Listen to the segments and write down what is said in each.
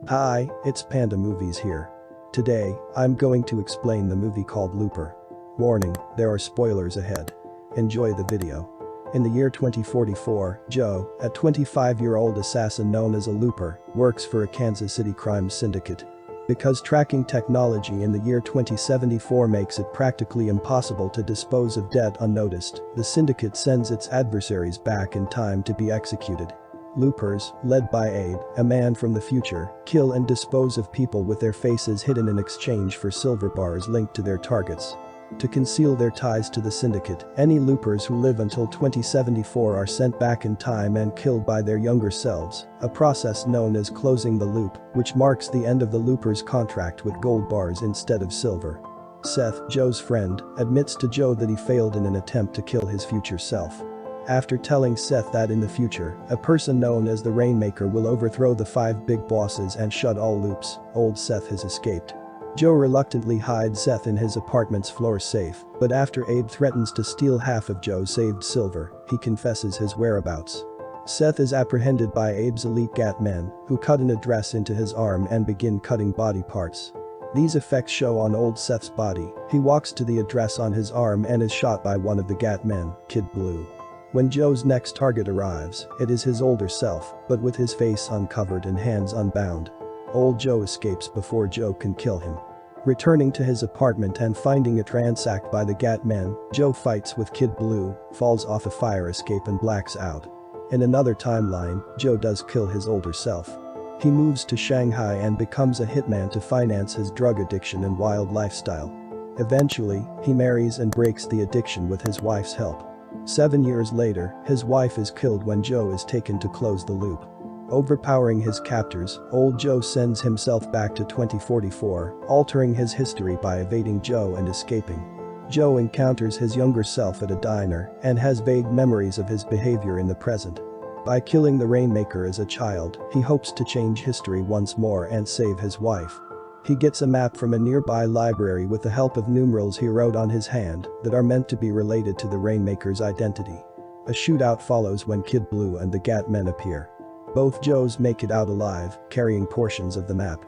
Hi, it's Panda Movies here. Today, I'm going to explain the movie called Looper. Warning, there are spoilers ahead. Enjoy the video. In the year 2044, Joe, a 25-year-old assassin known as a looper, works for a Kansas City crime syndicate. Because tracking technology in the year 2074 makes it practically impossible to dispose of dead unnoticed, the syndicate sends its adversaries back in time to be executed. Loopers, led by Abe, a man from the future, kill and dispose of people with their faces hidden in exchange for silver bars linked to their targets. To conceal their ties to the syndicate, any loopers who live until 2074 are sent back in time and killed by their younger selves, a process known as closing the loop, which marks the end of the looper's contract with gold bars instead of silver. Seth, Joe's friend, admits to Joe that he failed in an attempt to kill his future self. After telling Seth that in the future, a person known as the Rainmaker will overthrow the 5 big bosses and shut all loops, Old Seth has escaped. Joe reluctantly hides Seth in his apartment's floor safe, but after Abe threatens to steal half of Joe's saved silver, he confesses his whereabouts. Seth is apprehended by Abe's elite Gat Men, who cut an address into his arm and begin cutting body parts. These effects show on Old Seth's body. He walks to the address on his arm and is shot by one of the Gat Men, Kid Blue. When Joe's next target arrives, it is his older self, but with his face uncovered and hands unbound. Old Joe escapes before Joe can kill him. Returning to his apartment and finding it ransacked by the Gat Men, Joe fights with Kid Blue, falls off a fire escape and blacks out. In another timeline, Joe does kill his older self. He moves to Shanghai and becomes a hitman to finance his drug addiction and wild lifestyle. Eventually, he marries and breaks the addiction with his wife's help. 7 years later, his wife is killed when Joe is taken to close the loop. Overpowering his captors, Old Joe sends himself back to 2044, altering his history by evading Joe and escaping. Joe encounters his younger self at a diner and has vague memories of his behavior in the present. By killing the Rainmaker as a child, he hopes to change history once more and save his wife. He gets a map from a nearby library with the help of numerals he wrote on his hand that are meant to be related to the Rainmaker's identity. A shootout follows when Kid Blue and the Gat Men appear. Both Joes make it out alive, carrying portions of the map.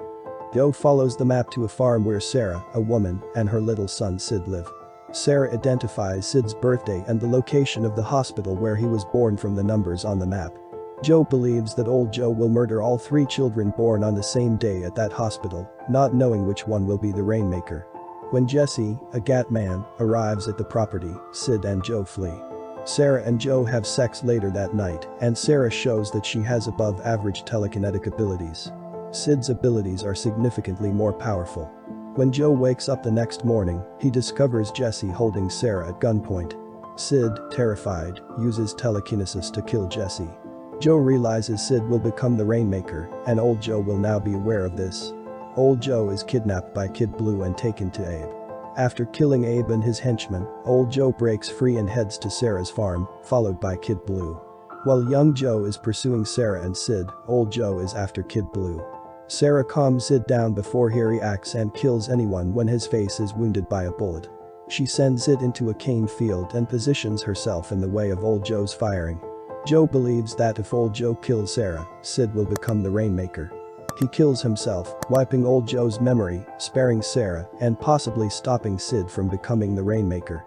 Joe follows the map to a farm where Sarah, a woman, and her little son Sid live. Sarah identifies Sid's birthday and the location of the hospital where he was born from the numbers on the map. Joe believes that Old Joe will murder all 3 children born on the same day at that hospital, not knowing which one will be the Rainmaker. When Jesse, a Gat Man, arrives at the property, Sid and Joe flee. Sarah and Joe have sex later that night, and Sarah shows that she has above-average telekinetic abilities. Sid's abilities are significantly more powerful. When Joe wakes up the next morning, he discovers Jesse holding Sarah at gunpoint. Sid, terrified, uses telekinesis to kill Jesse. Joe realizes Sid will become the Rainmaker, and Old Joe will now be aware of this. Old Joe is kidnapped by Kid Blue and taken to Abe. After killing Abe and his henchmen, Old Joe breaks free and heads to Sarah's farm, followed by Kid Blue. While young Joe is pursuing Sarah and Sid, Old Joe is after Kid Blue. Sarah calms Sid down before he reacts and kills anyone when his face is wounded by a bullet. She sends Sid into a cane field and positions herself in the way of Old Joe's firing. Joe believes that if Old Joe kills Sarah, Sid will become the Rainmaker. He kills himself, wiping Old Joe's memory, sparing Sarah, and possibly stopping Sid from becoming the Rainmaker.